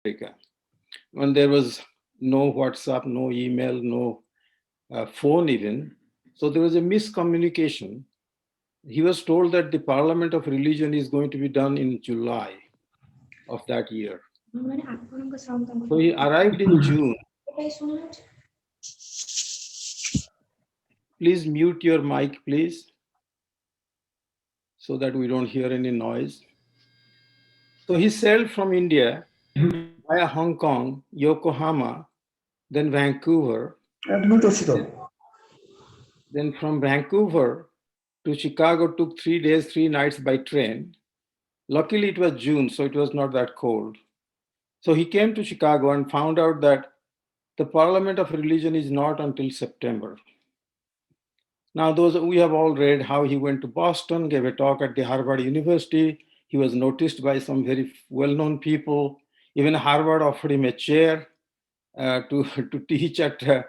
America. When there was no WhatsApp, no email, no phone even. So there was a miscommunication. He was told that the Parliament of Religion is going to be done in July of that year. So he arrived in June. Please mute your mic, please, so that we don't hear any noise. So he sailed from India via Hong Kong, Yokohama, then Vancouver. Then from Vancouver to Chicago took 3 days, 3 nights by train. Luckily, it was June, so it was not that cold. So he came to Chicago and found out that the Parliament of Religion is not until September. Now, those we have all read how he went to Boston, gave a talk at the Harvard University. He was noticed by some very well-known people. Even Harvard offered him a chair to teach at the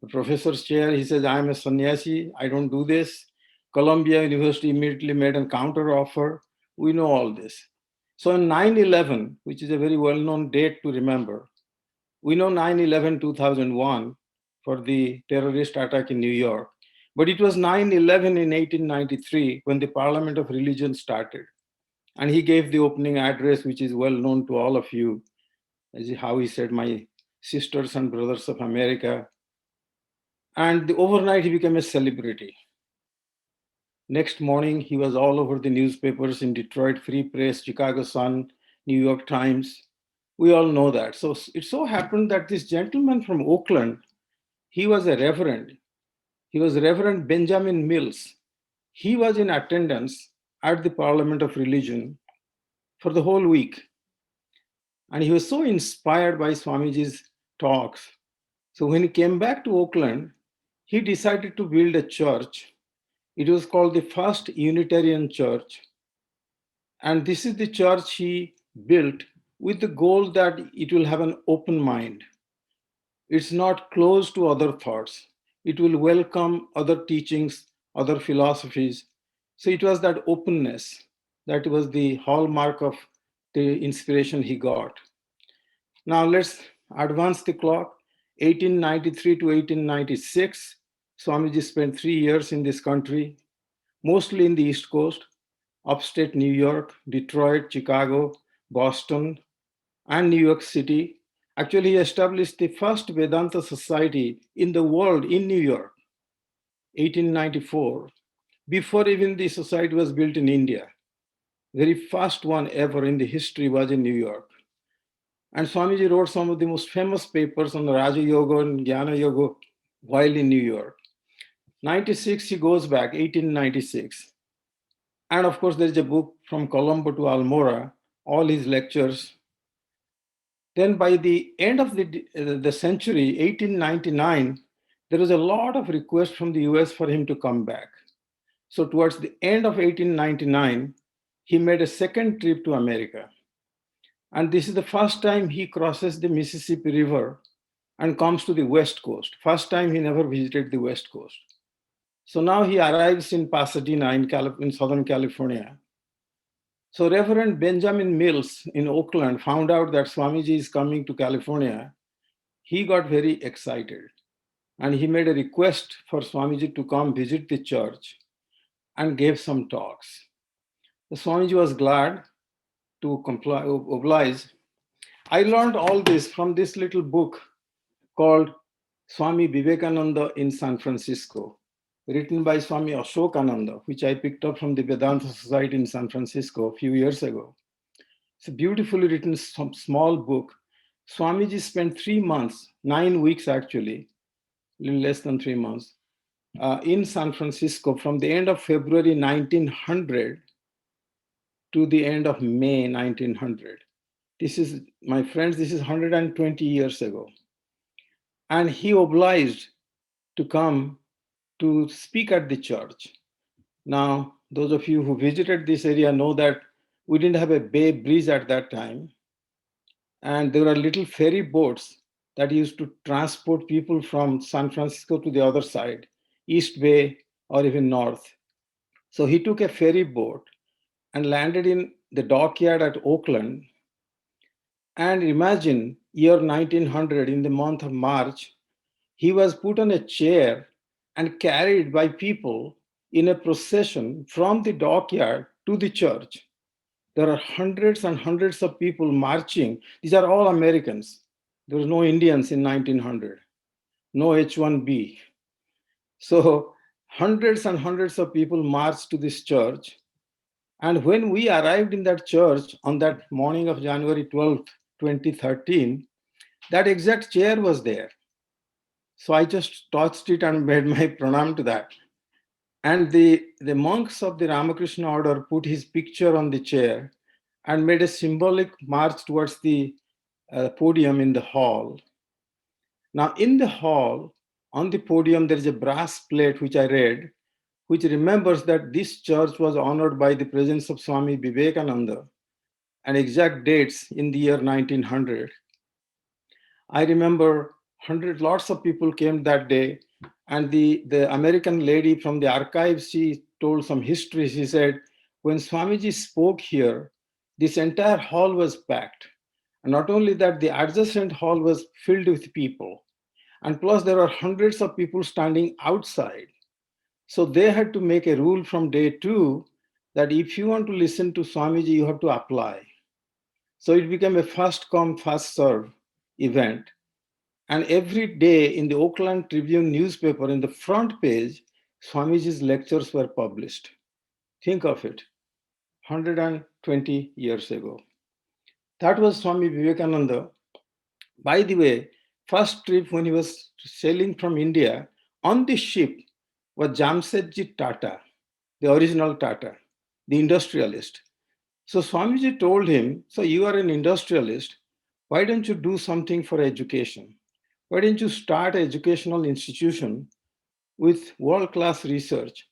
professor's chair. He says, I'm a sannyasi, I don't do this. Columbia University immediately made a counter offer. We know all this. So on 9/11, which is a very well-known date to remember, we know 9/11 2001 for the terrorist attack in New York, but it was 9/11 in 1893 when the Parliament of Religion started. And he gave the opening address, which is well known to all of you, as how he said, my sisters and brothers of America. And overnight, he became a celebrity. Next morning, he was all over the newspapers in Detroit Free Press, Chicago Sun, New York Times. We all know that. So it so happened that this gentleman from Oakland, he was a reverend. He was Reverend Benjamin Mills. He was in attendance at the Parliament of Religion for the whole week. And he was so inspired by Swamiji's talks. So when he came back to Oakland, he decided to build a church. It was called the First Unitarian Church. And this is the church he built with the goal that it will have an open mind. It's not closed to other thoughts. It will welcome other teachings, other philosophies. So it was that openness that was the hallmark of the inspiration he got. Now let's advance the clock. 1893 to 1896, Swamiji spent 3 years in this country, mostly in the East Coast, upstate New York, Detroit, Chicago, Boston, and New York City. Actually, he established the first Vedanta society in the world in New York, 1894, before even the society was built in India. Very first one ever in the history was in New York. And Swamiji wrote some of the most famous papers on Raja Yoga and Jnana Yoga while in New York. 96, he goes back, 1896. And of course, there's a book from Colombo to Almora, all his lectures. Then by the end of the century, 1899, there was a lot of requests from the US for him to come back. So towards the end of 1899, he made a second trip to America. And this is the first time he crosses the Mississippi River and comes to the West Coast. First time he never visited the West Coast. So now he arrives in Pasadena in Southern California. So Reverend Benjamin Mills in Oakland found out that Swamiji is coming to California. He got very excited and he made a request for Swamiji to come visit the church and gave some talks. The Swamiji was glad to oblige. I learned all this from this little book called Swami Vivekananda in San Francisco, written by Swami Ashokananda, which I picked up from the Vedanta Society in San Francisco a few years ago. It's a beautifully written small book. Swamiji spent 3 months, 9 weeks actually, a little less than 3 months, in San Francisco from the end of February 1900 to the end of May 1900. This is, my friends, this is 120 years ago. And he obliged to come to speak at the church. Now, those of you who visited this area know that we didn't have a bay bridge at that time. And there were little ferry boats that used to transport people from San Francisco to the other side, East Bay or even north. So he took a ferry boat and landed in the dockyard at Oakland. And imagine year 1900 in the month of March, he was put on a chair and carried by people in a procession from the dockyard to the church. There are hundreds and hundreds of people marching. These are all Americans. There was no Indians in 1900, no H-1B. So hundreds and hundreds of people marched to this church. And when we arrived in that church on that morning of January 12th, 2013, that exact chair was there. So I just touched it and made my pranam to that. And the monks of the Ramakrishna order put his picture on the chair and made a symbolic march towards the podium in the hall. Now, in the hall, on the podium, there is a brass plate which I read, which remembers that this church was honored by the presence of Swami Vivekananda and exact dates in the year 1900. I remember lots of people came that day, and the American lady from the archives, she told some history. She said, when Swamiji spoke here, this entire hall was packed. And not only that, the adjacent hall was filled with people. And plus, there are hundreds of people standing outside. So they had to make a rule from day two that if you want to listen to Swamiji, you have to apply. So it became a first come, first serve event. And every day in the Oakland Tribune newspaper, in the front page, Swamiji's lectures were published. Think of it, 120 years ago. That was Swami Vivekananda. By the way, first trip when he was sailing from India, on the ship was Jamsetji Tata, the original Tata, the industrialist. So Swamiji told him, so you are an industrialist, why don't you do something for education? Why don't you start an educational institution with world-class research?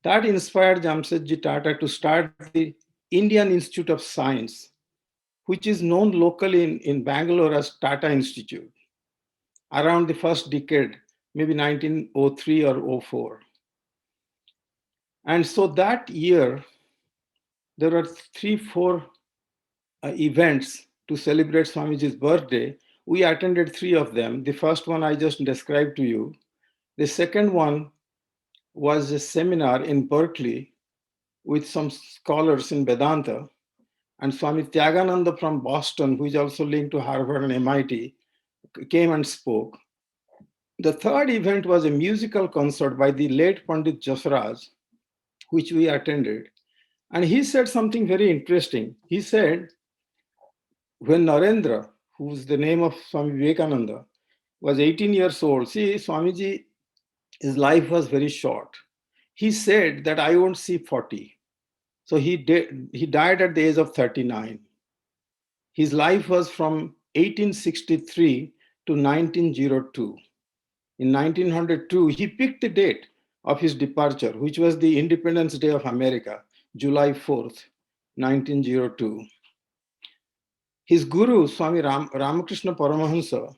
That inspired Jamsetji Tata to start the Indian Institute of Science, which is known locally in Bangalore as Tata Institute, around the first decade, maybe 1903 or 04. And so that year, there were 3-4 events to celebrate Swamiji's birthday. We attended 3 of them. The first one I just described to you. The second one was a seminar in Berkeley with some scholars in Vedanta, and Swami Tyagananda from Boston, who is also linked to Harvard and MIT, came and spoke. The third event was a musical concert by the late Pandit Jasraj, which we attended. And he said something very interesting. He said, when Narendra, who's the name of Swami Vivekananda, was 18 years old, see, Swamiji, his life was very short. He said that I won't see 40. So he died at the age of 39. His life was from 1863 to 1902. In 1902, he picked the date of his departure, which was the Independence Day of America, July 4th, 1902. His guru, Swami Ramakrishna Paramahansa,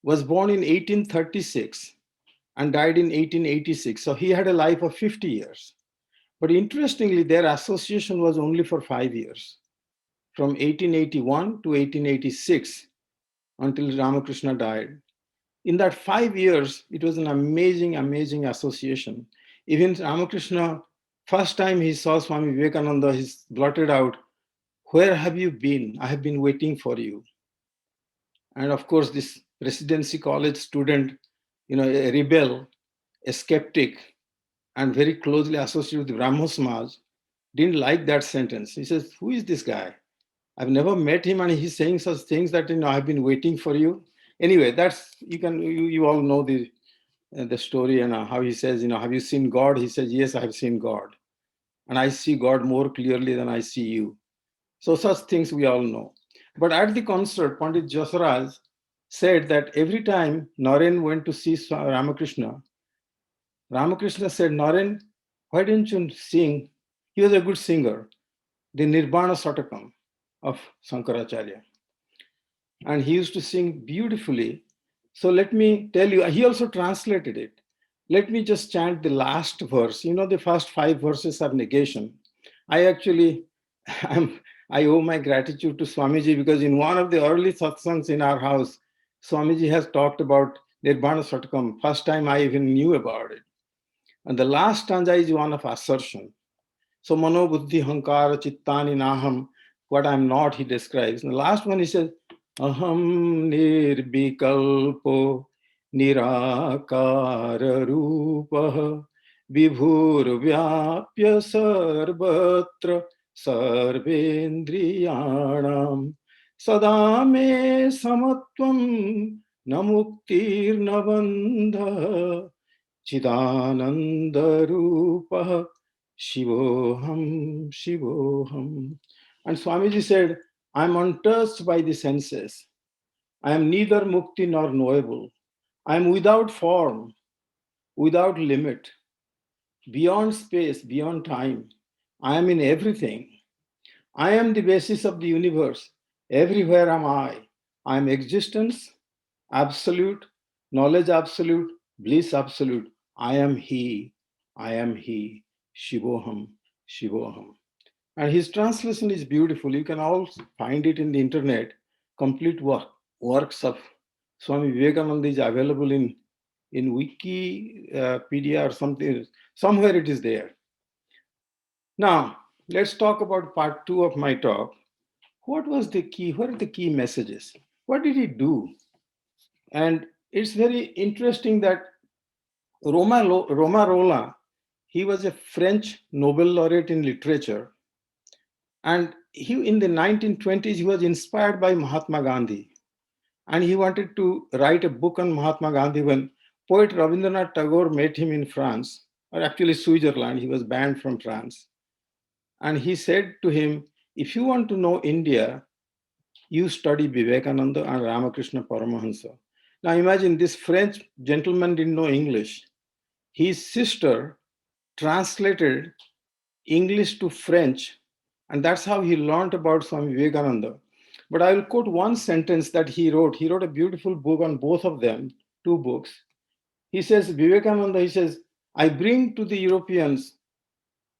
was born in 1836 and died in 1886. So he had a life of 50 years. But interestingly, their association was only for 5 years, from 1881 to 1886, until Ramakrishna died. In that 5 years, it was an amazing, amazing association. Even Ramakrishna, first time he saw Swami Vivekananda, he blurted out, "Where have you been? I have been waiting for you." And of course, this residency college student, a rebel, a skeptic, and very closely associated with Brahmo Samaj, didn't like that sentence. He says, "Who is this guy? I've never met him, and he's saying such things that I've been waiting for you." Anyway, that's you all know the story and how he says, "Have you seen God?" He says, "Yes, I have seen God, and I see God more clearly than I see you." So such things we all know. But at the concert, Pandit Jasraj said that every time Naren went to see Ramakrishna, Ramakrishna said, "Naren, why didn't you sing?" He was a good singer, the Nirbana Satakam of Sankaracharya. And he used to sing beautifully. So let me tell you, he also translated it. Let me just chant the last verse. The first 5 verses are negation. I actually, I owe my gratitude to Swamiji because in one of the early satsangs in our house, Swamiji has talked about Nirbana Satakam. First time I even knew about it. And the last stanza is one of assertion. So mano buddhi hankara chittani naham, what I'm not, he describes. And the last one he says, aham nirvikalpo nirakara rupah vibhur vyapya sarvatra sarvendriyanam sada me samatvam namuktir nabandha chidananda rupa Shivoham, Shivoham. And Swamiji said, I am untouched by the senses. I am neither mukti nor knowable. I am without form, without limit, beyond space, beyond time. I am in everything. I am the basis of the universe. Everywhere am I. I am existence, absolute, knowledge absolute, bliss absolute. I am He. I am He. Shivoham, Shivoham. And his translation is beautiful. You can all find it in the internet. Complete works of Swami Vivekananda is available in Wikipedia or something. Somewhere it is there. Now, let's talk about part 2 of my talk. What was the key? What are the key messages? What did he do? And it's very interesting that Romarola, he was a French Nobel laureate in literature. And he, in the 1920s, he was inspired by Mahatma Gandhi. And he wanted to write a book on Mahatma Gandhi when poet Rabindranath Tagore met him in France, or actually Switzerland. He was banned from France. And he said to him, if you want to know India, you study Vivekananda and Ramakrishna Paramahansa. Now imagine this French gentleman didn't know English. His sister translated English to French, and that's how he learned about Swami Vivekananda. But I will quote one sentence that he wrote. He wrote a beautiful book on both of them, 2 books. He says, Vivekananda, he says, I bring to the Europeans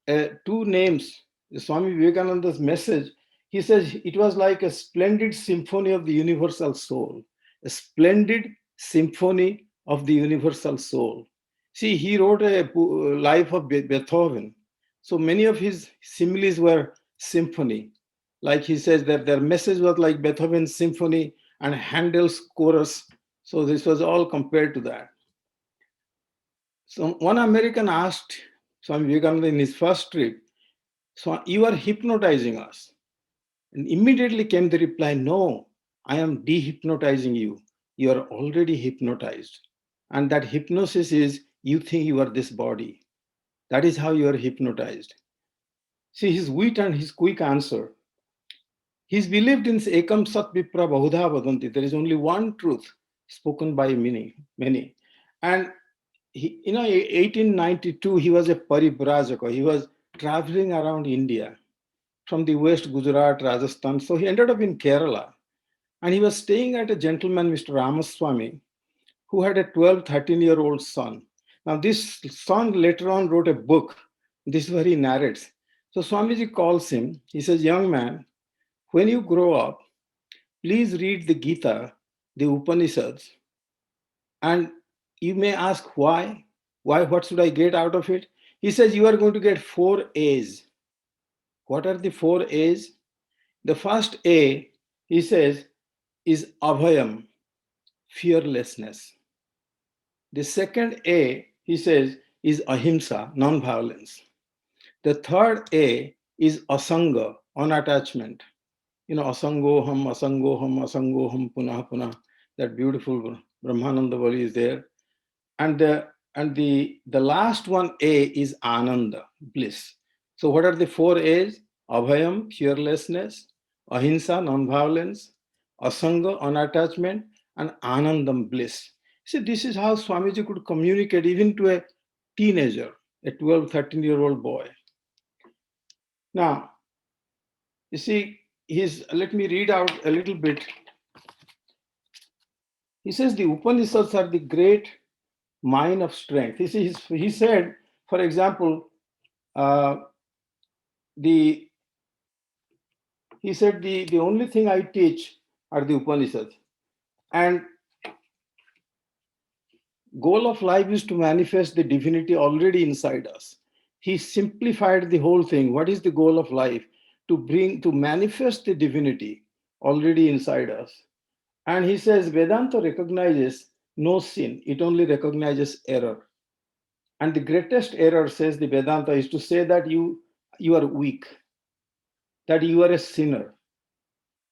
2 names, Swami Vivekananda's message. He says it was like a splendid symphony of the universal soul, a splendid symphony of the universal soul. See, he wrote a life of Beethoven. So many of his similes were symphony. Like he says that their message was like Beethoven's symphony and Handel's chorus. So this was all compared to that. So one American asked Swami Vivekananda in his first trip, so you are hypnotizing us. And immediately came the reply, no, I am dehypnotizing you. You are already hypnotized. And that hypnosis is you think you are this body. That is how you are hypnotized. See his wit and his quick answer. He's believed in Ekam Sat Vipra Bahudha Vadanti. There is only one truth spoken by many. And he, 1892, he was a paribrajaka. He was traveling around India from the West, Gujarat, Rajasthan. So he ended up in Kerala. And he was staying at a gentleman, Mr. Ramaswamy, who had a 12, 13-year-old son. Now, this son later on wrote a book. This is where he narrates. So Swamiji calls him. He says, young man, when you grow up, please read the Gita, the Upanishads. And you may ask why? Why? What should I get out of it? He says, you are going to get 4 A's. What are the 4 A's? The first A, he says, is abhayam, fearlessness. The second A, he says, is ahimsa, non-violence. The third A is asanga, unattachment. Asangoham, asangoham, asangoham, punah, punah. That beautiful Brahmananda Vali is there. And the last one, A, is ananda, bliss. So what are the 4 A's? Abhayam, fearlessness, ahimsa, non-violence, asanga, unattachment, and anandam, bliss. See, this is how Swamiji could communicate even to a teenager, a 12, 13-year-old boy. Now, you see, let me read out a little bit. He says the Upanishads are the great mine of strength. He said, for example, the He said, the only thing I teach are the Upanishads. And goal of life is to manifest the divinity already inside us. He simplified the whole thing. What is the goal of life? To manifest the divinity already inside us. And he says Vedanta recognizes no sin, it only recognizes error. And the greatest error, says the Vedanta, is to say that you are weak, that you are a sinner,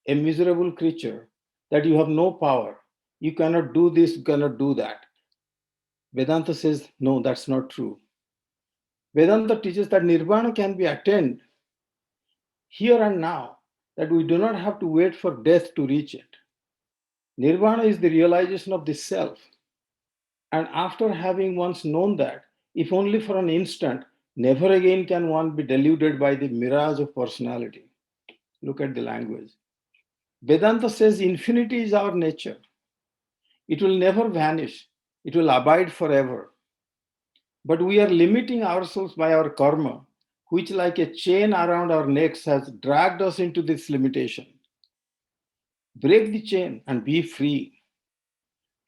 a miserable creature, that you have no power, you cannot do this, you cannot do that. Vedanta says, no, that's not true. Vedanta teaches that nirvana can be attained here and now, that we do not have to wait for death to reach it. Nirvana is the realization of the self. And after having once known that, if only for an instant, never again can one be deluded by the mirage of personality. Look at the language. Vedanta says infinity is our nature. It will never vanish, it will abide forever. But we are limiting ourselves by our karma, which, like a chain around our necks, has dragged us into this limitation. Break the chain and be free.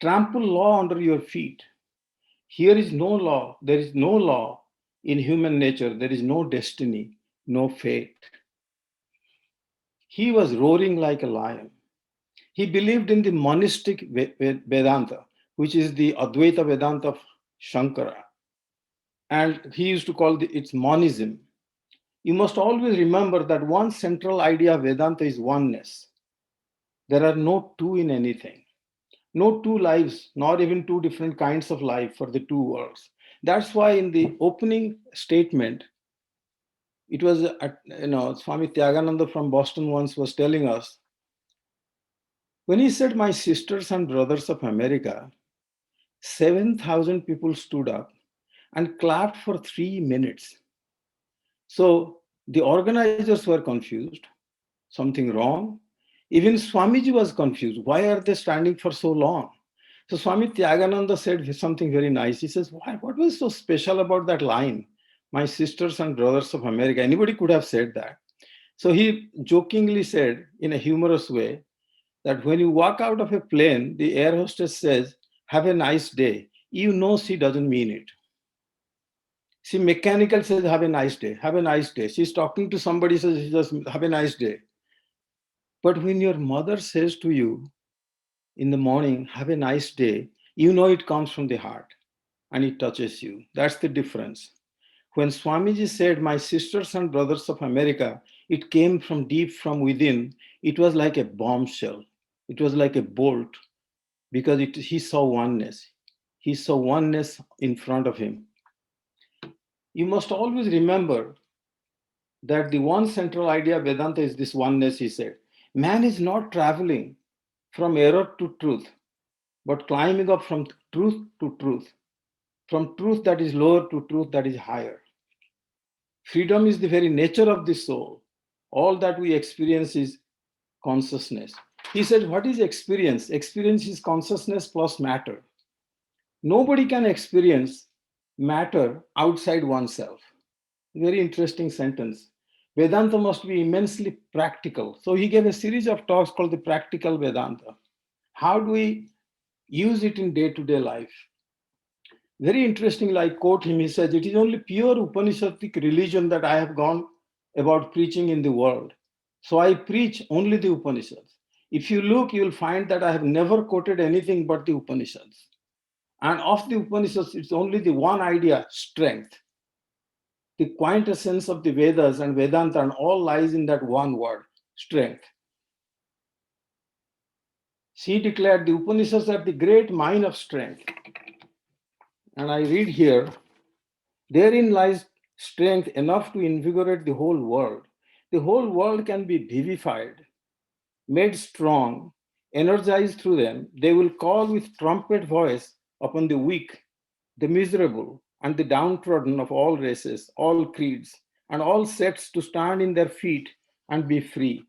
Trample law under your feet. Here is no law. There is no law in human nature. There is no destiny, no fate. He was roaring like a lion. He believed in the monistic Vedanta, which is the Advaita Vedanta of Shankara. And he used to call it's monism. You must always remember that one central idea of Vedanta is oneness. There are no two in anything, no two lives, not even two different kinds of life for the two worlds. That's why in the opening statement, it was, Swami Tyagananda from Boston once was telling us, when he said, my sisters and brothers of America, 7,000 people stood up and clapped for 3 minutes. So the organizers were confused, something wrong. Even Swamiji was confused. Why are they standing for so long? So Swami Tyagananda said something very nice. He says, what was so special about that line? My sisters and brothers of America. Anybody could have said that. So he jokingly said in a humorous way that when you walk out of a plane, the air hostess says, have a nice day. You know she doesn't mean it. She mechanical says, have a nice day, have a nice day. She's talking to somebody, says, she just have a nice day. But when your mother says to you in the morning, have a nice day, you know it comes from the heart and it touches you. That's the difference. When Swamiji said, my sisters and brothers of America, it came from deep from within. It was like a bombshell. It was like a bolt because he saw oneness. He saw oneness in front of him. You must always remember that the one central idea of Vedanta is this oneness, he said. Man is not traveling from error to truth, but climbing up from truth to truth, from truth that is lower to truth that is higher. Freedom is the very nature of the soul. All that we experience is consciousness. He said, what is experience? Experience is consciousness plus matter. Nobody can experience matter outside oneself. Very interesting sentence. Vedanta must be immensely practical. So he gave a series of talks called the Practical Vedanta. How do we use it in day-to-day life? Very interestingly, I quote him, he says, it is only pure Upanishadic religion that I have gone about preaching in the world. So I preach only the Upanishads. If you look, you'll find that I have never quoted anything but the Upanishads. And of the Upanishads, it's only the one idea, strength. The quintessence of the Vedas and Vedanta and all lies in that one word, strength. She declared the Upanishads are the great mine of strength. And I read here, therein lies strength enough to invigorate the whole world. The whole world can be vivified, made strong, energized through them. They will call with trumpet voice upon the weak, the miserable, and the downtrodden of all races, all creeds, and all sects to stand in their feet and be free.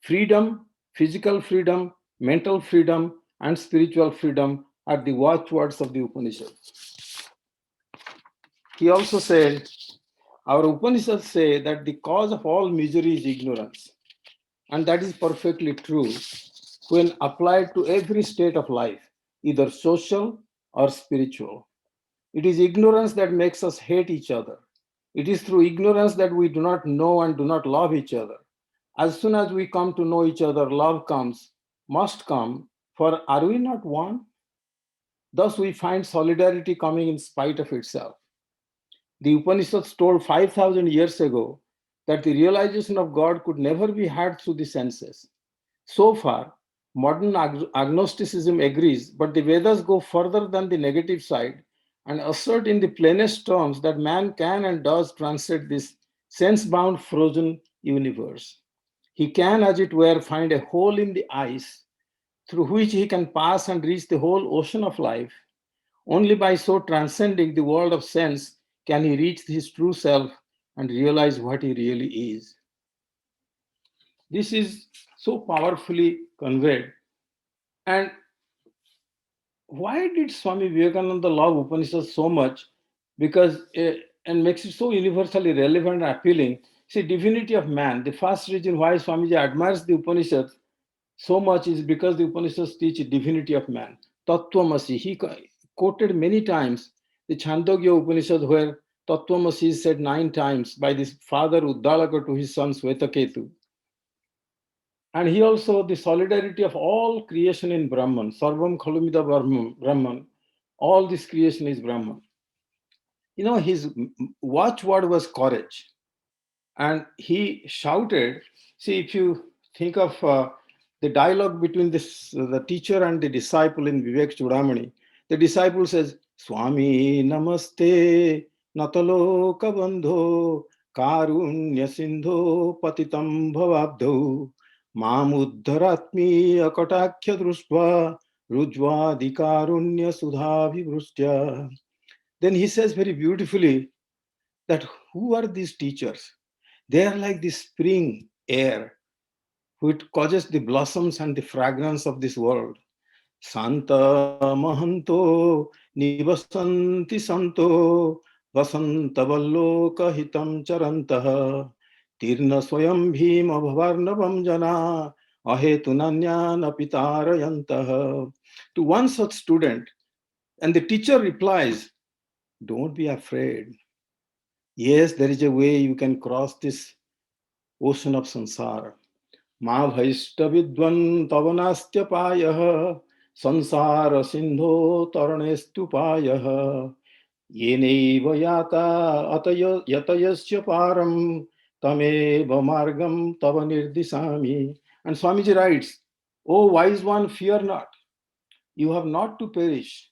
Freedom, physical freedom, mental freedom, and spiritual freedom are the watchwords of the Upanishads. He also said, our Upanishads say that the cause of all misery is ignorance. And that is perfectly true when applied to every state of life, either social or spiritual. It is ignorance that makes us hate each other. It is through ignorance that we do not know and do not love each other. As soon as we come to know each other, love comes, must come, for are we not one? Thus, we find solidarity coming in spite of itself. The Upanishads told 5,000 years ago that the realization of God could never be had through the senses. So far, modern agnosticism agrees, but the Vedas go further than the negative side and assert in the plainest terms that man can and does transcend this sense bound frozen universe. He can, as it were, find a hole in the ice through which he can pass and reach the whole ocean of life. Only by so transcending the world of sense can he reach his true self and realize what he really is. This is so powerfully conveyed. And why did Swami Vivekananda love Upanishads so much? Because and makes it so universally relevant and appealing. See, divinity of man. The first reason why Swamiji admires the Upanishads so much is because the Upanishads teach divinity of man. Tattvamasi. He quoted many times the Chandogya Upanishad where Tattvamasi is said 9 times by this father Uddalaka to his son Swetaketu. And he also, the solidarity of all creation in Brahman, Sarvam Khalumida Brahman, all this creation is Brahman. You know, his watchword was courage. And he shouted, see, if you think of the dialogue between the teacher and the disciple in Vivek Chudamani, the disciple says, Swami Namaste, Natalo Kabandho, Karunya Sindho, Patitam Bhavabdho, Mamuddharatmi Akatakya Drushva, Rujvadi Karunya Sudhabhivrustya. Then he says very beautifully that who are these teachers? They are like the spring air which causes the blossoms and the fragrance of this world. Santa Mahanto Nivasanti Santo Vasantavalloka Hitam Charantaha Tirna Swayam Bhima Bhavarnavam Jana Ahetunanyana Pitarayantaha. To one such student, and the teacher replies, don't be afraid. Yes, there is a way you can cross this ocean of samsara. Ma bhaishta vidvan tavanastyapayah sansara sindho taranestupayah yeneva yata yatayasya param tameva margam tava nirdisami. And Swamiji writes, O wise one, fear not. You have not to perish.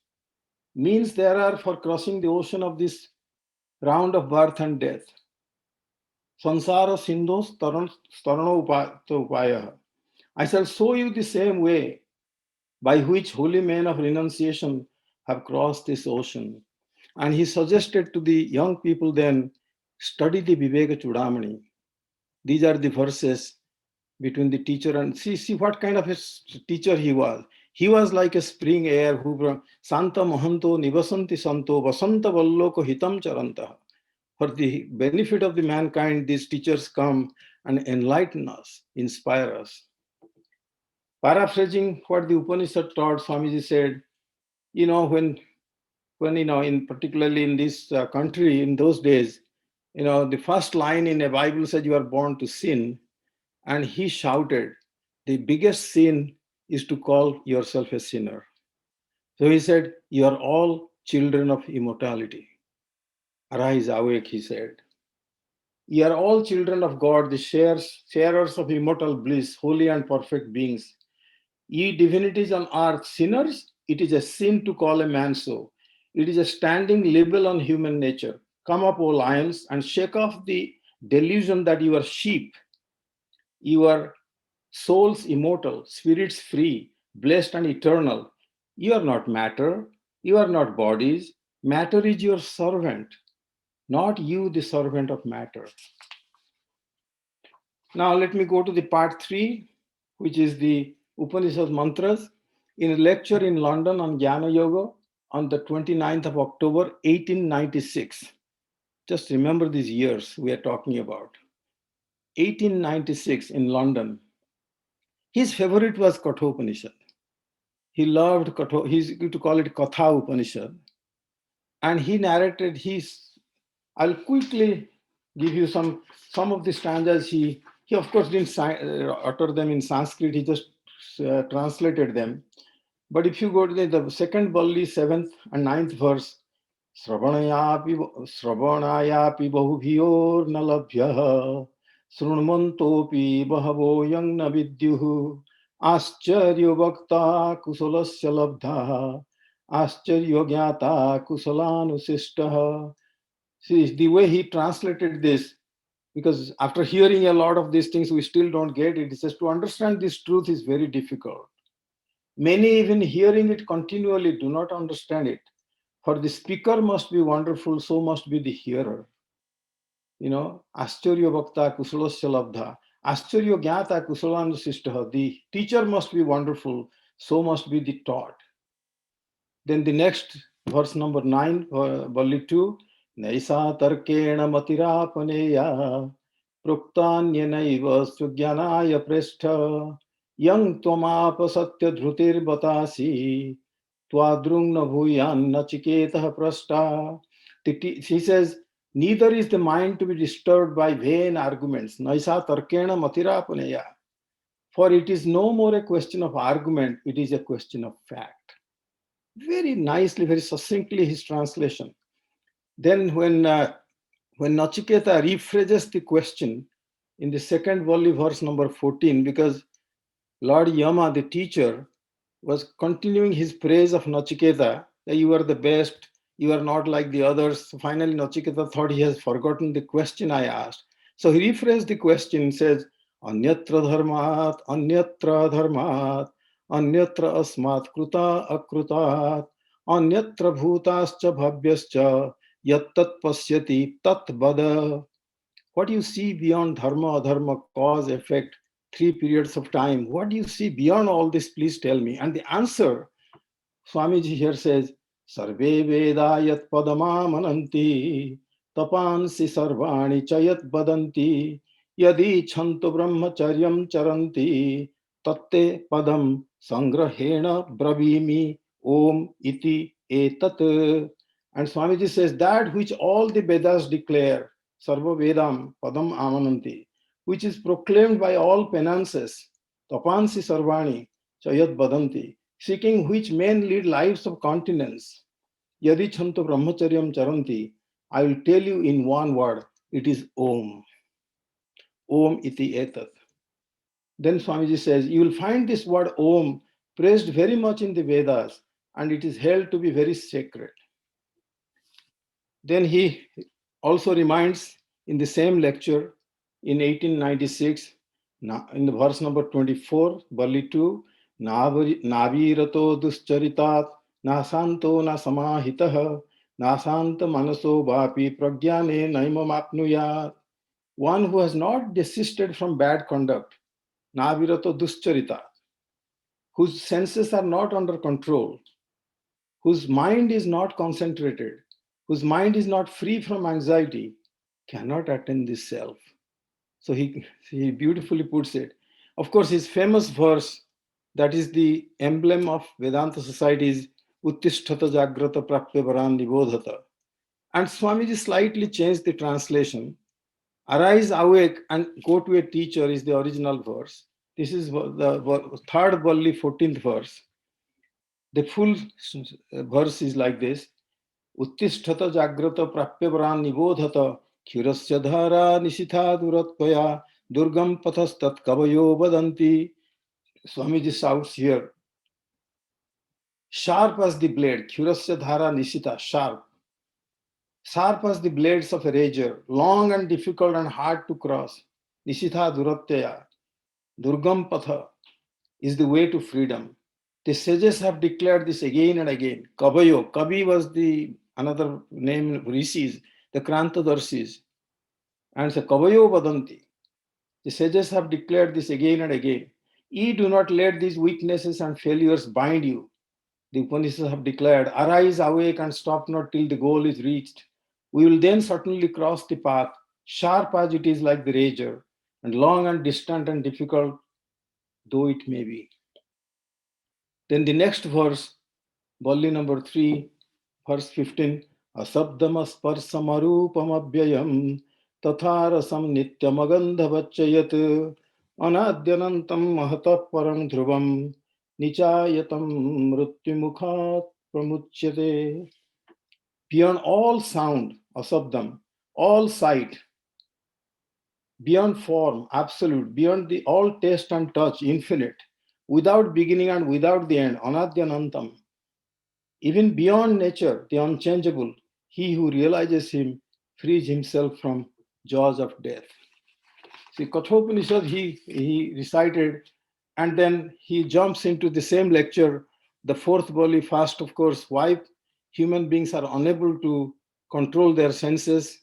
Means there are for crossing the ocean of this round of birth and death. Sansara sindhos starano upaya. I shall show you the same way by which holy men of renunciation have crossed this ocean. And he suggested to the young people then, study the Viveka Chudamani. These are the verses between the teacher and see what kind of a teacher he was. He was like a spring air who Santa Mahanto Nivasanti Santo Vasanta Valloko Hitam Charanta. For the benefit of the mankind, these teachers come and enlighten us, inspire us. Paraphrasing what the Upanishad taught, Swamiji said, when in particularly in this country in those days, the first line in a Bible said you are born to sin, and he shouted, the biggest sin is to call yourself a sinner. So he said, you are all children of immortality. Arise, awake, he said. Ye are all children of God, the sharers of immortal bliss, holy and perfect beings. Ye divinities on earth, sinners, it is a sin to call a man so. It is a standing libel on human nature. Come up, O lions, and shake off the delusion that you are sheep. You are souls immortal, spirits free, blessed and eternal. You are not matter, you are not bodies. Matter is your servant, not you, the servant of matter. Now, let me go to the part 3, which is the Upanishad mantras. In a lecture in London on Jnana Yoga on the 29th of October, 1896. Just remember these years we are talking about. 1896 in London. His favorite was Kathopanishad. He loved he used to call it Katha Upanishad. And he narrated I'll quickly give you some of the stanzas. He of course didn't utter them in Sanskrit, he just translated them. But if you go to the second Balli, 7th and 9th verse, Sravanayapi bahubhiyor nalabhyah Srunmantopi bahavo yang na vidyuh Ascharyo bhakta kusalasya labdha Ascharyo jnata kusalanusishtah. See, the way he translated this, because after hearing a lot of these things, we still don't get it. He says to understand this truth is very difficult. Many, even hearing it continually, do not understand it. For the speaker must be wonderful, so must be the hearer. Ascharya bhakta kusalasya labdha. Ascharya jnata kusalanusishtah. The teacher must be wonderful, so must be the taught. Then the next verse number 9, Balli 2, Naisa tarkena matirapaneya pruktanyanaiva sugyanaya prestha yang tvamapa satya dhrutir batasi twadrungna bhuyan nachiketah prasta. He says, neither is the mind to be disturbed by vain arguments. Naisa tarkena matirapaneya. For it is no more a question of argument, it is a question of fact. Very nicely, very succinctly, his translation. Then when Nachiketa rephrases the question in the second Valli, verse number 14, because Lord Yama, the teacher, was continuing his praise of Nachiketa, that you are the best, you are not like the others. So finally, Nachiketa thought he has forgotten the question I asked. So he rephrased the question and says, Anyatra dharmat, anyatra dharmat, anyatra asmat kruta akrutat, anyatra bhutascha bhavyascha, yattat pasyati tat bada. What do you see beyond dharma, adharma, cause, effect, 3 periods of time? What do you see beyond all this? Please tell me. And the answer, Swamiji here says, Sarve Veda yat padamamananti, tapansi sarvani chayat badanti, yadi chantu brahmacharyam charanti, tatte padam sangrahena bravimi om iti etat. And Swamiji says, that which all the Vedas declare, Sarva Vedam Padam Amananti, which is proclaimed by all penances, Tapansi Sarvani, Chayat Badanti, seeking which men lead lives of continence. Yadi Chanto Brahmacharyam Charanti, I will tell you in one word, it is Om. Om iti etat. Then Swamiji says, you will find this word Om praised very much in the Vedas, and it is held to be very sacred. Then he also reminds in the same lecture in 1896, in the verse number 24, Balli 2, Navirato duscharitat, nasanto na samahitah, nasanta manaso vapi pragyane naimamapnuyat. One who has not desisted from bad conduct, Navirato duscharitat, whose senses are not under control, whose mind is not concentrated, whose mind is not free from anxiety, cannot attain this self. So he beautifully puts it. Of course, his famous verse, that is the emblem of Vedanta society, is Uttishtata Jagrata Prapya Varan Nibodhata. And Swamiji slightly changed the translation. Arise, awake, and go to a teacher is the original verse. This is the third Valli, 14th verse. The full verse is like this. Uttishtata Jagrata Prapya Varan Nibodhata Khirasya dhara nishitha duratpaya durgam pathastat kavayo badanti. Swamiji shouts here, sharp as the blade, Khirasya dhara nishita, sharp as the blades of a razor, long and difficult and hard to cross. Nishitha duratyaya, durgam patha is the way to freedom. The sages have declared this again and again. Kavayo, Kavi was the another name, rishis, the Krantadarshis. And so Kavayo Vadanti. The sages have declared this again and again. Ye do not let these weaknesses and failures bind you. The Upanishads have declared, arise, awake, and stop not till the goal is reached. We will then certainly cross the path, sharp as it is like the razor, and long and distant and difficult though it may be. Then the next verse, Valli number 3, verse 15, Asabdam asparsam arupam abhyayam tatharasam nityamagandhavachayat anadyanantam mahatah parang dhruvam nichayatam mrutyumukhat pramuchyate. Beyond all sound, asabdam, all sight, beyond form, absolute, beyond the all taste and touch, infinite, without beginning and without the end, anadyanantam, even beyond nature, the unchangeable, he who realizes him frees himself from jaws of death. See, Kathopanishad, he recited, and then he jumps into the same lecture, the fourth Bali fast, of course, why human beings are unable to control their senses,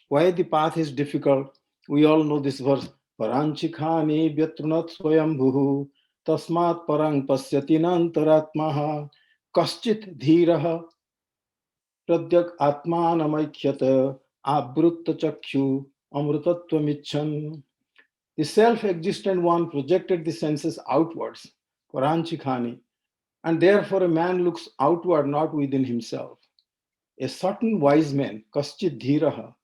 why the path is difficult. We all know this verse, Paranchikhani vyatrunat swayambhuhu tasmat parang pasyati nantaratmaha kaschit dhiraha pradyak atmanamaikyata abrutta chakshu amrutatvam. The self-existent one projected the senses outwards, Paranchikhani, and therefore a man looks outward, not within himself. A certain wise man, Kaschit Dhiraha,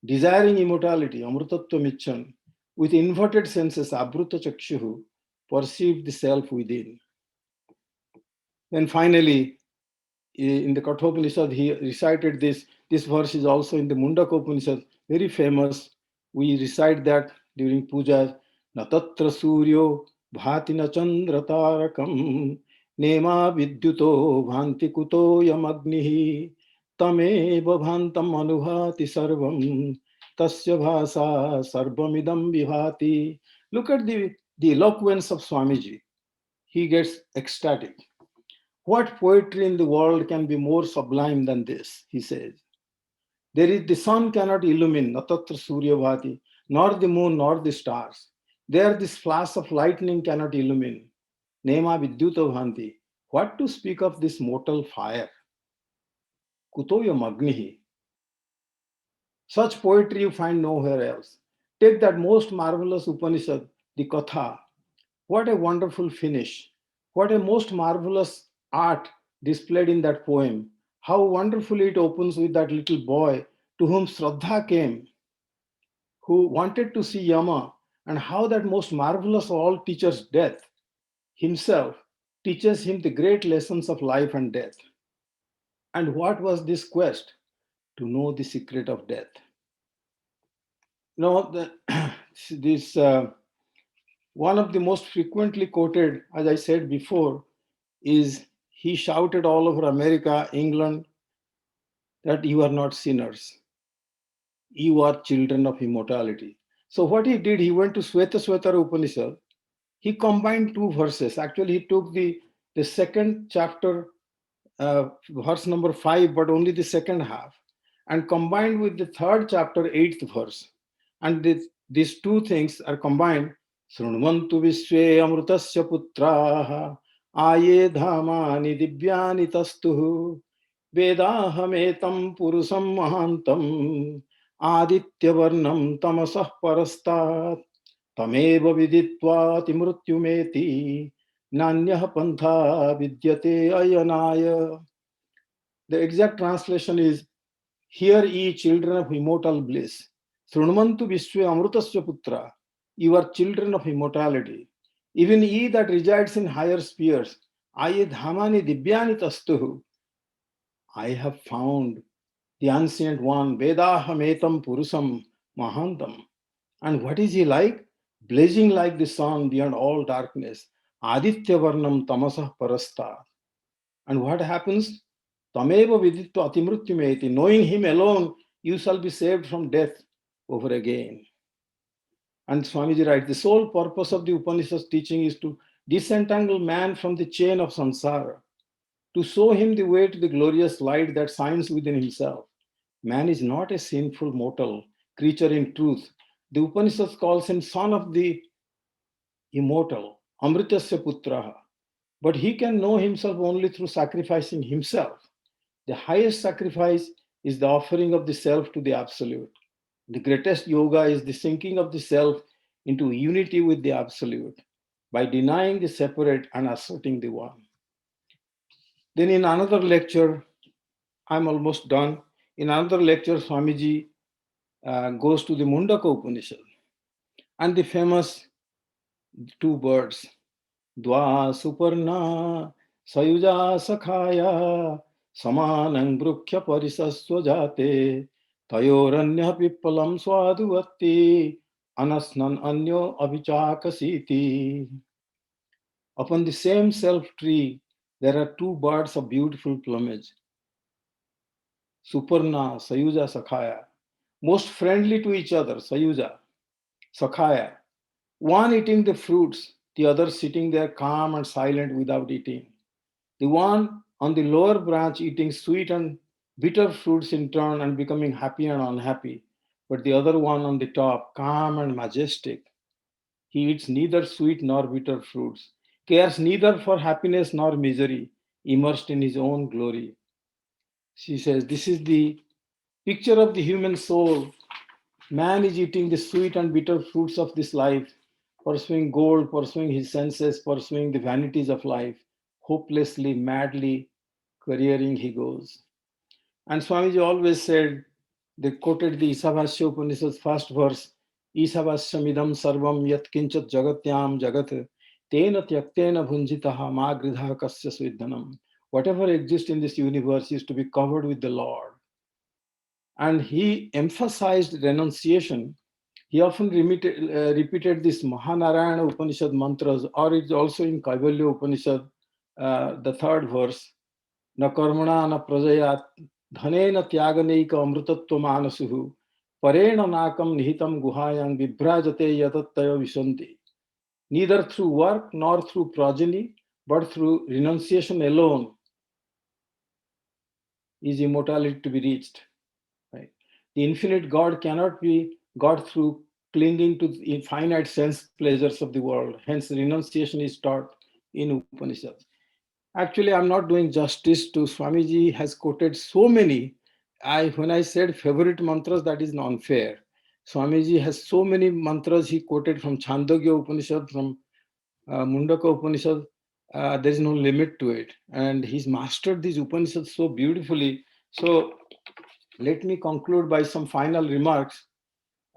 desiring immortality, Amrutatva Michan, with inverted senses, Abruta Chakshuhu, perceived the self within. Then finally, in the Kathopanishad, he recited this. This verse is also in the Mundaka Upanishad, very famous. We recite that during puja. Natatra suryo bhati na chandra tarakam nema vidyuto bhanti kuto yamagnihi tameva bhantam anubhati sarvam tasya bhasa sarvamidam vibhati. Look at the eloquence of Swamiji. He gets ecstatic. What poetry in the world can be more sublime than this? He says. There is the sun cannot illumine, natatra surya bhati, nor the moon nor the stars. There this flash of lightning cannot illumine. Nema vidyuta bhanti. What to speak of this mortal fire? Kutoya magnihi. Such poetry you find nowhere else. Take that most marvelous Upanishad, the Katha. What a wonderful finish. What a most marvelous art displayed in that poem. How wonderfully it opens with that little boy to whom Shraddha came, who wanted to see Yama, and how that most marvelous of all teachers, death, himself teaches him the great lessons of life and death. And what was this quest? To know the secret of death. Now, this one of the most frequently quoted, as I said before, is he shouted all over America, England, that you are not sinners. You are children of immortality. So what he did, he went to Svetasvatara Upanishad. He combined two verses. Actually, he took the second chapter, verse number 5, but only the second half, and combined with the third chapter, 8th verse. And these two things are combined. Srunvantu visve amrutasya putraha aye dhamani divyani tastuhu vedahametam purusam mahantam adityavarnam tamasah parastat tameva viditva timrutyumeti nanyah pantha vidyate ayanaya. The exact translation is, hear ye children of immortal bliss. Srunmantu vishve amrutasya putra. You are children of immortality. Even ye that resides in higher spheres. Aye dhamani divyani tastuhu. I have found the ancient one, Vedahametam Purusam Mahantam. And what is he like? Blazing like the sun beyond all darkness. Aditya Varnam Tamasah Parasta. And what happens? Tameva viditva atimrutyumeti. Knowing him alone, you shall be saved from death over again. And Swamiji writes, the sole purpose of the Upanishad's teaching is to disentangle man from the chain of samsara, to show him the way to the glorious light that shines within himself. Man is not a sinful mortal creature in truth. The Upanishad calls him son of the immortal, Amritasya Putraha. But he can know himself only through sacrificing himself. The highest sacrifice is the offering of the self to the Absolute. The greatest yoga is the sinking of the self into unity with the Absolute. by denying the separate and asserting the one. Then in another lecture, I'm almost done. In another lecture, Swamiji goes to the Mundaka Upanishad and the famous two birds, Dwa Suparna Sayuja Sakhaya Samanang Brukya Parisaswa Jate Tayoranya Pippalam Swaduvatti Anasnan Anyo Avichakasiti. Upon the same self tree, there are two birds of beautiful plumage, Suparna, Sayuja, Sakhaya, most friendly to each other, Sayuja, Sakhaya. One eating the fruits, the other sitting there calm and silent without eating. The one on the lower branch eating sweet and bitter fruits in turn and becoming happy and unhappy, but the other one on the top, calm and majestic. He eats neither sweet nor bitter fruits, cares neither for happiness nor misery, immersed in his own glory. She says, this is the picture of the human soul. Man is eating the sweet and bitter fruits of this life, pursuing gold, pursuing his senses, pursuing the vanities of life. Hopelessly, madly, careering he goes. And Swamiji always said, they quoted the Isavasya Upanishad's first verse, Isavasya sarvam yat kinchat jagatyam jagat, tena tyaktena bhunjitaha ma gridha kasya svidhanam. Whatever exists in this universe is to be covered with the Lord. And he emphasized renunciation. He often repeated this Mahanarayana Upanishad mantras, or it's also in Kaivalya Upanishad, the third verse, Na karmana na prajaya dhanena tyaganeika amrutatva manasuhu parena nakam nihitam guhayam vibhrajate yatattaya visanti. Neither through work nor through progeny, but through renunciation alone is immortality to be reached. Right? The infinite God cannot be God through clinging to the finite sense pleasures of the world. Hence, renunciation is taught in Upanishads. Actually, I'm not doing justice to Swamiji has quoted so many. When I said favorite mantras, that is unfair. Swamiji has so many mantras he quoted from Chandogya Upanishad, from Mundaka Upanishad. There is no limit to it. And he's mastered these Upanishads so beautifully. So let me conclude by some final remarks.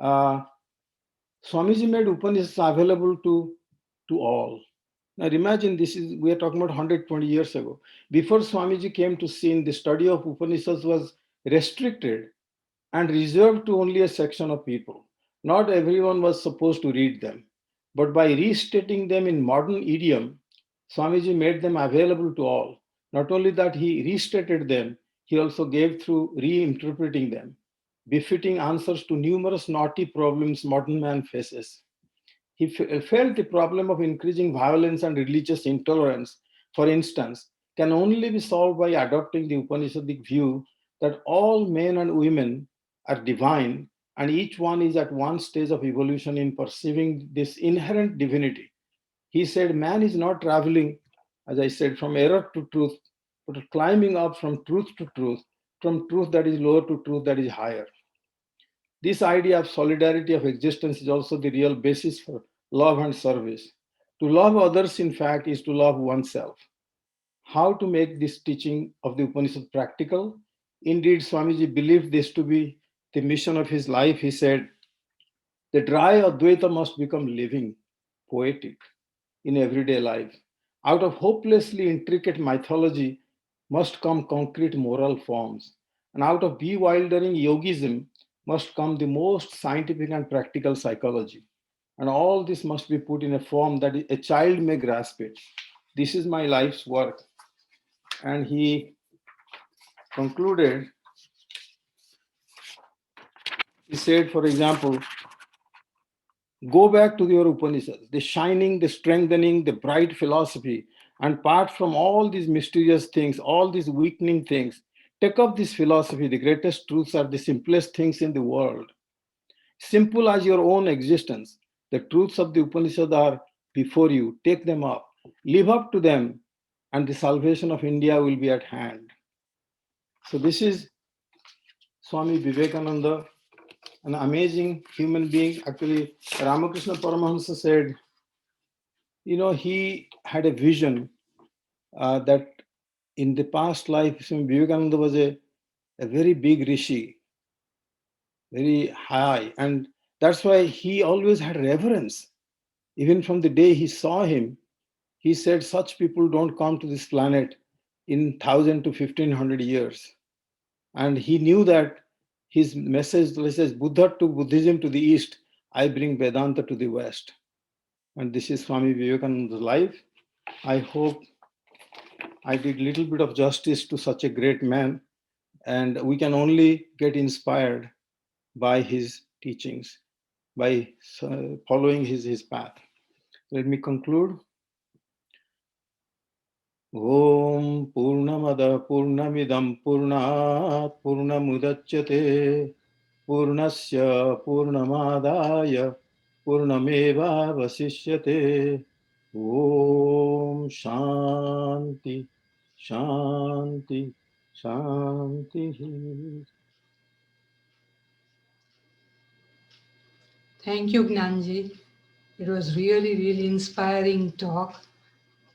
Swamiji made Upanishads available to all. Now imagine we are talking about 120 years ago. Before Swamiji came to scene, the study of Upanishads was restricted and reserved to only a section of people. Not everyone was supposed to read them. But by restating them in modern idiom, Swamiji made them available to all. Not only that, he restated them, he also gave through reinterpreting them, befitting answers to numerous knotty problems modern man faces. He felt the problem of increasing violence and religious intolerance, for instance, can only be solved by adopting the Upanishadic view that all men and women are divine and each one is at one stage of evolution in perceiving this inherent divinity. He said, man is not traveling, as I said, from error to truth, but climbing up from truth to truth, from truth that is lower to truth that is higher. This idea of solidarity of existence is also the real basis for love and service. To love others, in fact, is to love oneself. How to make this teaching of the Upanishad practical? Indeed, Swamiji believed this to be the mission of his life. He said, the dry Advaita must become living, poetic in everyday life. Out of hopelessly intricate mythology must come concrete moral forms. And out of bewildering yogism must come the most scientific and practical psychology. And all this must be put in a form that a child may grasp it. This is my life's work. And he concluded, he said, for example, go back to your Upanishads, the shining, the strengthening, the bright philosophy, and part from all these mysterious things, all these weakening things. Take up this philosophy. The greatest truths are the simplest things in the world. Simple as your own existence. The truths of the Upanishad are before you. Take them up. Live up to them, and the salvation of India will be at hand. So, this is Swami Vivekananda, an amazing human being. Actually, Ramakrishna Paramahamsa said, he had a vision that in the past life, Swami Vivekananda was a very big rishi, very high. And that's why he always had reverence. Even from the day he saw him, he said, such people don't come to this planet in 1000 to 1500 years. And he knew that his message says, Buddha took Buddhism to the east, I bring Vedanta to the west. And this is Swami Vivekananda's life. I hope I did a little bit of justice to such a great man, and we can only get inspired by his teachings, by following his path. Let me conclude. Om Purnamada Purnamidam Purnat Purnamudachyate Purnasya Purnamadaya Purnameva Vasishyate. Om Shanti Shanti Shanti. Thank you, Gnanji. It was really, really inspiring talk.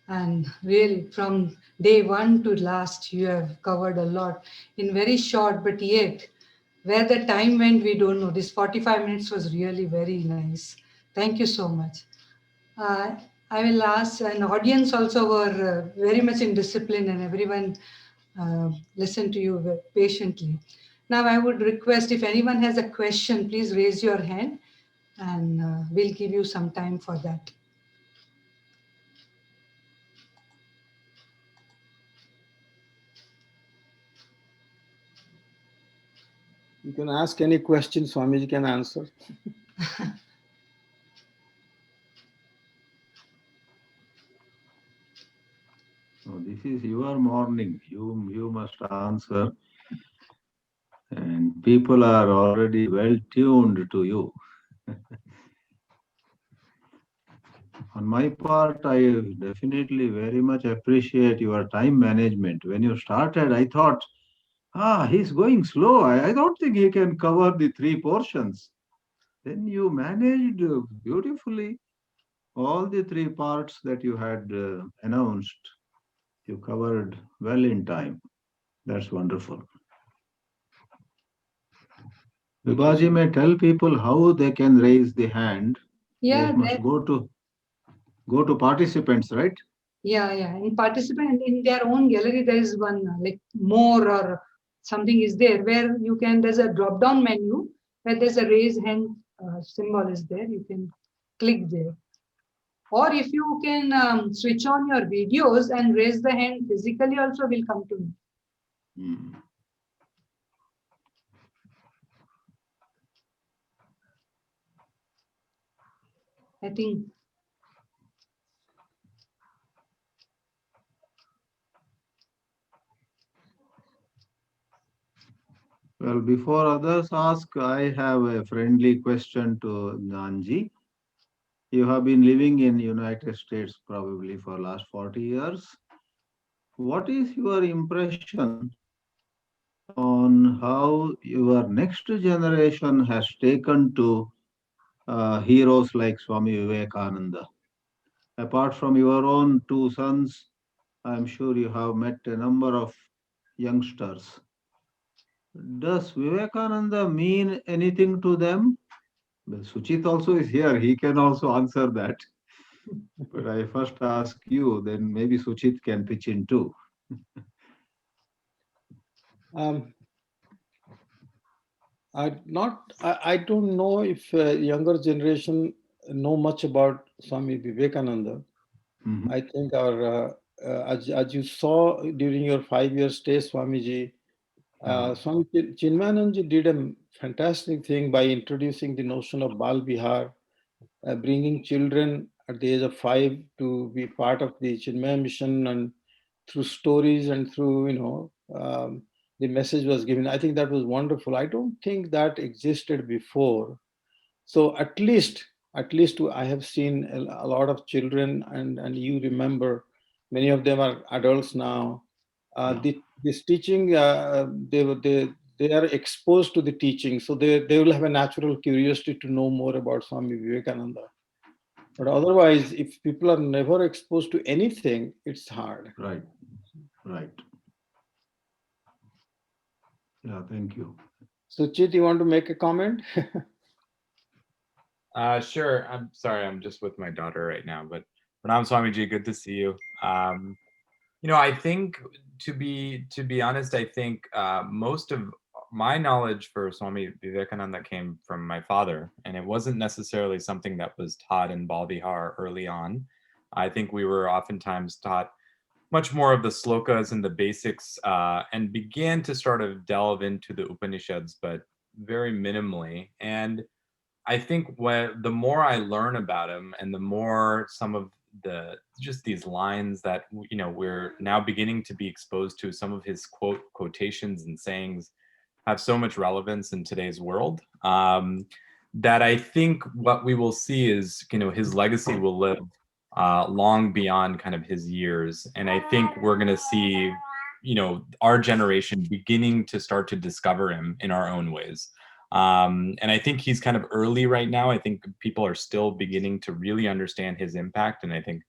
And really, from day one to last, you have covered a lot in very short, but yet, where the time went, we don't know. This 45 minutes was really very nice. Thank you so much. Uh, I will ask, and audience also were very much in discipline, and everyone listened to you patiently. Now, I would request if anyone has a question, please raise your hand, and we'll give you some time for that. You can ask any question, Swamiji can answer. Oh, this is your morning. You must answer. And people are already well tuned to you. On my part, I definitely very much appreciate your time management. When you started, I thought, he's going slow. I don't think he can cover the three portions. Then you managed beautifully all the three parts that you had announced. You covered well in time. That's wonderful. Vibhaji may tell people how they can raise the hand. They Yeah, must go to participants, right? yeah. In participant in their own gallery, there is one like more or something is there where you can. There's a drop down menu where there's a raise hand symbol is there. You can click there. Or if you can switch on your videos and raise the hand physically, also will come to me. Hmm. I think. Well, before others ask, I have a friendly question to Nanji. You have been living in United States probably for last 40 years. What is your impression on how your next generation has taken to heroes like Swami Vivekananda? Apart from your own two sons, I'm sure you have met a number of youngsters. Does Vivekananda mean anything to them? Well, Suchit also is here. He can also answer that. But I first ask you, then maybe Suchit can pitch in too. Um, I don't know if younger generation know much about Swami Vivekananda. Mhm. I think as you saw during your 5 year stay, Swamiji, Swami Chinmayananji did a fantastic thing by introducing the notion of Bal Vihar, bringing children at the age of 5 to be part of the Chinmaya mission, and through stories and through, the message was given. I think that was wonderful. I don't think that existed before. So at least I have seen a lot of children, and you remember many of them are adults now. Yeah. This teaching, they are exposed to the teaching, so they will have a natural curiosity to know more about Swami Vivekananda. But otherwise, if people are never exposed to anything, it's hard. Right. Yeah, thank you. Suchit, you want to make a comment? Sure. I'm sorry, I'm just with my daughter right now, but Pranam Swamiji, good to see you. I think to be honest, I think most of my knowledge for Swami Vivekananda came from my father, and it wasn't necessarily something that was taught in Balvihar early on. I think we were oftentimes taught much more of the slokas and the basics, and began to sort of delve into the Upanishads, but very minimally. And I think the more I learn about him, and the more some of just these lines that we're now beginning to be exposed to, some of his quotations and sayings have so much relevance in today's world, that I think what we will see is his legacy will live long beyond kind of his years, and I think we're going to see our generation beginning to start to discover him in our own ways. And I think he's kind of early right now. I think people are still beginning to really understand his impact. And I think,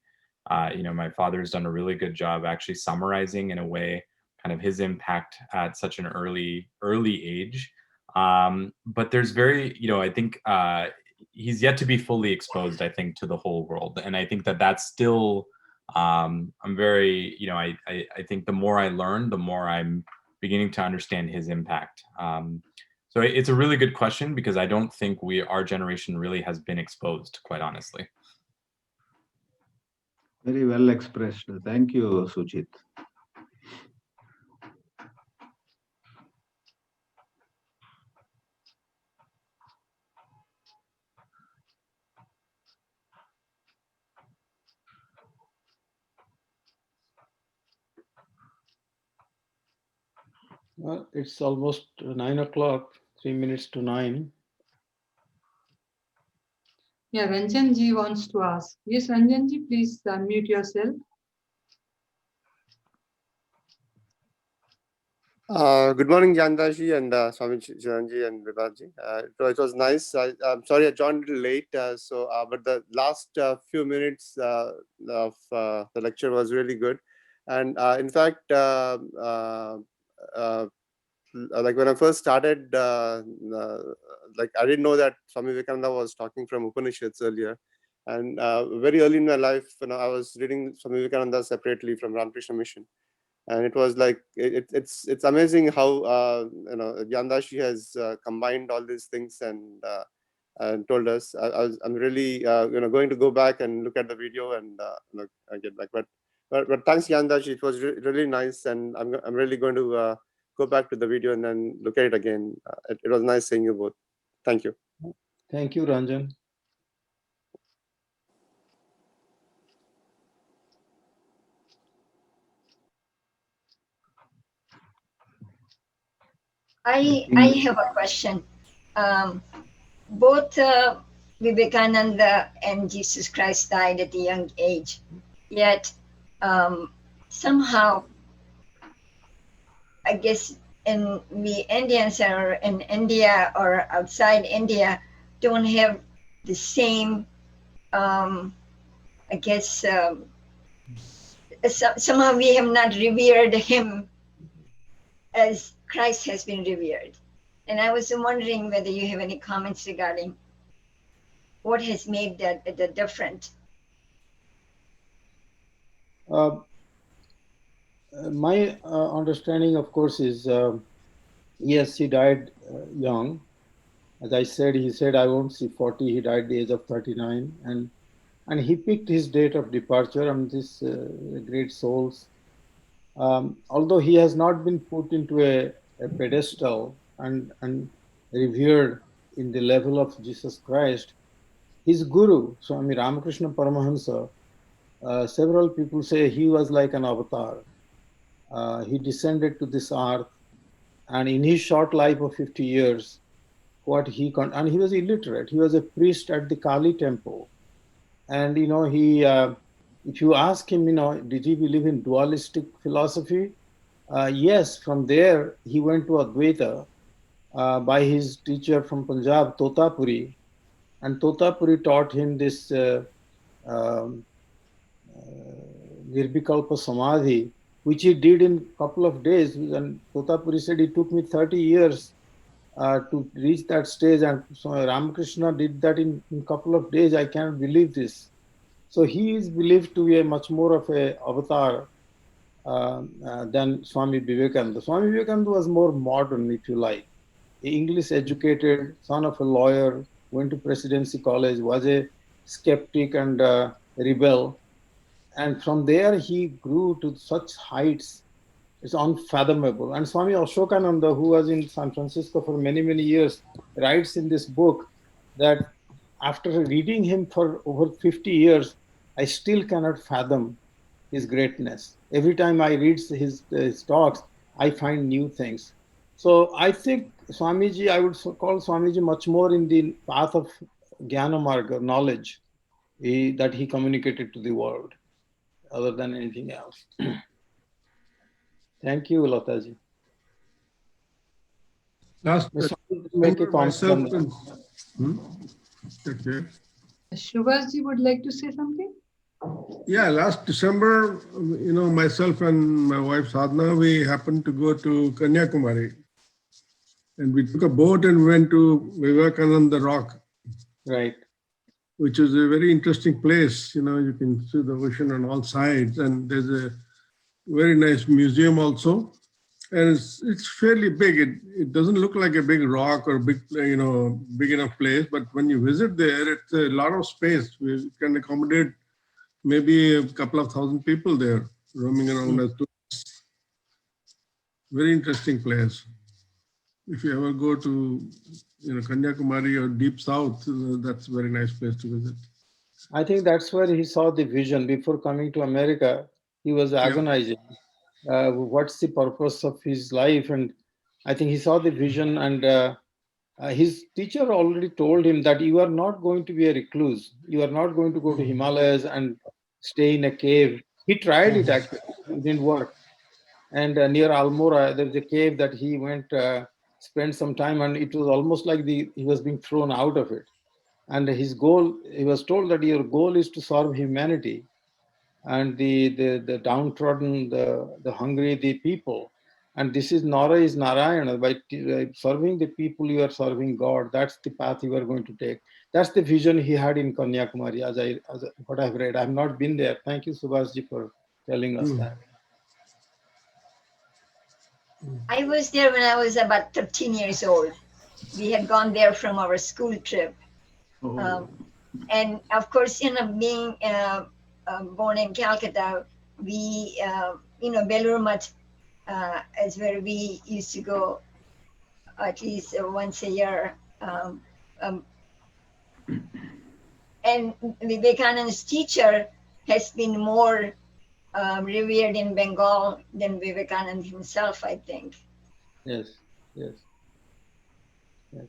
my father's done a really good job actually summarizing in a way kind of his impact at such an early age. But there's I think he's yet to be fully exposed, I think, to the whole world. And I think that's still, I'm very, I think the more I learn, the more I'm beginning to understand his impact. So it's a really good question, because I don't think our generation really has been exposed, quite honestly. Very well expressed. Thank you, Suchit. Well, it's almost 9 o'clock, 3 minutes to 9. Yeah, Ranjanji wants to ask. Yes, Ranjanji, please unmute yourself. Good morning, Jandaji and Swami Chiranji and Vibhavji. It was nice. I'm sorry I joined a little late, but the last few minutes of the lecture was really good. And in fact, like when I first started, like I didn't know that Swami Vivekananda was talking from Upanishads earlier. And very early in my life, I was reading Swami Vivekananda separately from Ramakrishna Mission. And it was like it's amazing how Gyandashi has combined all these things and told us. I'm really going to go back and look at the video and get back. But thanks, Gyandashi. It was really nice, and I'm really going to go back to the video and then look at it again. It was nice seeing you both. Thank you. Thank you, Ranjan. I have a question. Both Vivekananda and Jesus Christ died at a young age, yet somehow, I guess, we Indians or in India or outside India don't have the same, I guess, somehow we have not revered him as Christ has been revered. And I was wondering whether you have any comments regarding what has made that the different. My understanding, of course, is yes, he died young. As I said, he said, I won't see 40. He died at the age of 39. And he picked his date of departure on these great souls. Although he has not been put into a pedestal and revered in the level of Jesus Christ, his guru, Swami Ramakrishna Paramahansa, several people say he was like an avatar. He descended to this earth, and in his short life of 50 years, and he was illiterate. He was a priest at the Kali temple. And, if you ask him, did he believe in dualistic philosophy? Yes, from there, he went to Advaita by his teacher from Punjab, Totapuri. And Totapuri taught him this um, Nirvikalpa Samadhi, which he did in a couple of days. And Totapuri said it took me 30 years to reach that stage, and so Ramakrishna did that in a couple of days. I cannot believe this. So he is believed to be a much more of a avatar than Swami Vivekananda. Swami Vivekananda was more modern, if you like. English educated, son of a lawyer, went to Presidency College, was a skeptic and rebel. And from there, he grew to such heights, it's unfathomable. And Swami Ashokananda, who was in San Francisco for many, many years, writes in this book that after reading him for over 50 years, I still cannot fathom his greatness. Every time I read his talks, I find new things. So I think Swamiji, I would call Swamiji much more in the path of Jnana Marga, knowledge, that he communicated to the world, other than anything else. Thank you, Lataji. Last Mr. Make a December, comment myself on that. and okay. Shubhasji would like to say something? Yeah, last December, myself and my wife Sadhana, we happened to go to Kanyakumari. And we took a boat and went to Vivekananda Rock, Right. which is a very interesting place. You can see the ocean on all sides, and there's a very nice museum also. And it's fairly big. It doesn't look like a big rock or big enough place, but when you visit there, it's a lot of space. We can accommodate maybe a couple of thousand people there roaming around as tourists. Very interesting place. If you ever go to Kanyakumari or deep south, that's a very nice place to visit. I think that's where he saw the vision. Before coming to America, he was agonizing. What's the purpose of his life? And I think he saw the vision, and his teacher already told him that you are not going to be a recluse. You are not going to go to Himalayas and stay in a cave. He tried it actually, it didn't work. And near Almora, there's a cave that he went, spent some time, and it was almost like he was being thrown out of it. And his goal, he was told that your goal is to serve humanity and the downtrodden, the hungry, the people. And this is Nara is Narayana. By serving the people, you are serving God. That's the path you are going to take. That's the vision he had in Kanyakumari, as what I've read. I've not been there. Thank you, Subhasji, for telling us that. I was there when I was about 13 years old. We had gone there from our school trip. And of course, being born in Calcutta, we, Belur Math is where we used to go at least once a year. And Vivekananda's teacher has been more revered in Bengal than Vivekananda himself, I think. Yes, yes, yes.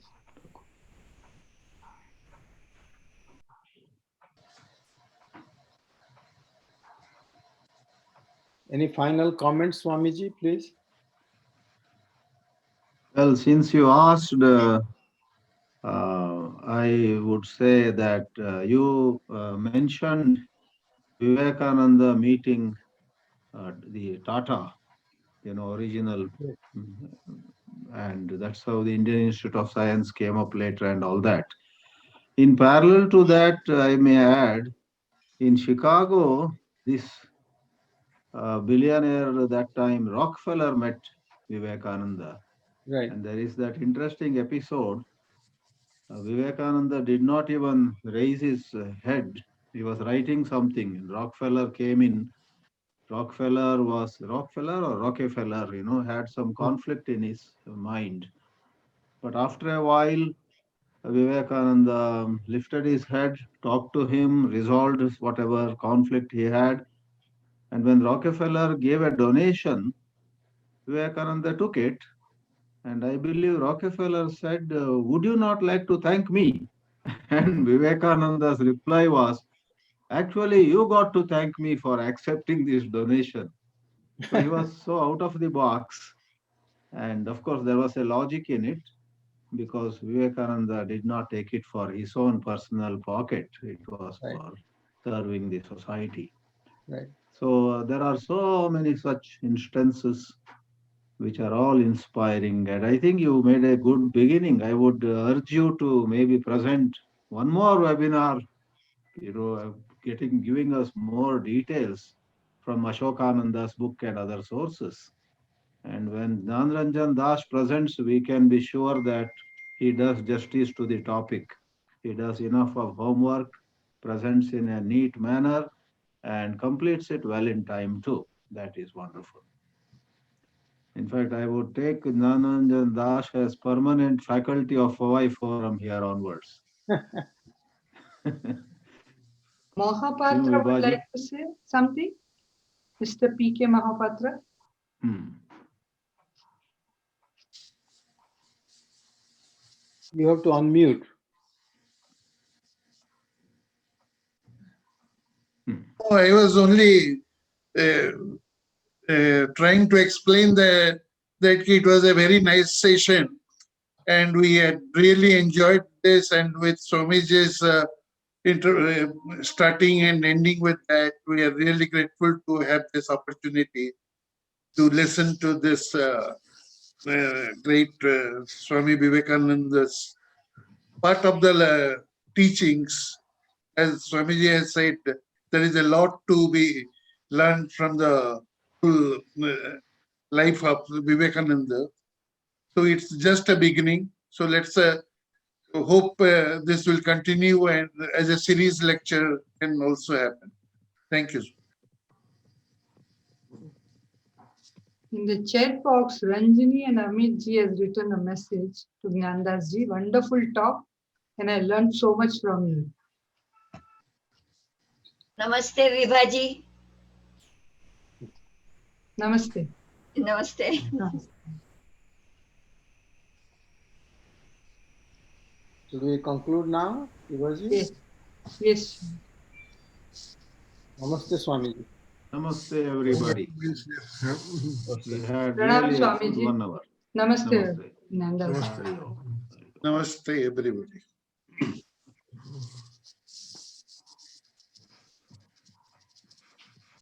Any final comments, Swamiji, please? Well, since you asked, I would say that you mentioned Vivekananda meeting the Tata, original. Yes. And that's how the Indian Institute of Science came up later and all that. In parallel to that, I may add, in Chicago, this billionaire that time, Rockefeller, met Vivekananda. Right. And there is that interesting episode. Vivekananda did not even raise his head. He was writing something. Rockefeller came in. Rockefeller or Rockefeller, had some conflict in his mind. But after a while, Vivekananda lifted his head, talked to him, resolved whatever conflict he had. And when Rockefeller gave a donation, Vivekananda took it. And I believe Rockefeller said, would you not like to thank me? And Vivekananda's reply was, actually, you got to thank me for accepting this donation. So he was so out of the box. And of course, there was a logic in it, because Vivekananda did not take it for his own personal pocket. It was Right. for serving the society. Right. So there are so many such instances which are all inspiring. And I think you made a good beginning. I would urge you to maybe present one more webinar, giving us more details from Ashokananda's book and other sources. And when Jnanaranjan Das presents, we can be sure that he does justice to the topic. He does enough of homework, presents in a neat manner, and completes it well in time too. That is wonderful. In fact, I would take Jnanaranjan Das as permanent faculty of Powai Forum here onwards. Mahapatra would Vibhaji? like to say something? Mr. P.K. Mahapatra? You have to unmute. Oh, I was only trying to explain that it was a very nice session and we had really enjoyed this, and with Swamiji's starting and ending with that, we are really grateful to have this opportunity to listen to this great Swami Vivekananda's part of the teachings. As Swamiji has said, there is a lot to be learned from the full life of Vivekananda. So it's just a beginning. So let's hope this will continue and as a series lecture can also happen. Thank you. In the chat box, Ranjini and Amit ji has written a message to Jnanadas ji. Wonderful talk, and I learned so much from you. Namaste, Vibhaji. Namaste. Namaste. Namaste. Should we conclude now, Vibhaji? Yes. Yes. Namaste, Swamiji. Namaste, everybody. We had Pranam, really a good Swamiji. 1 hour. Namaste. Namaste. Jnanadas. Hari Om. Namaste, everybody.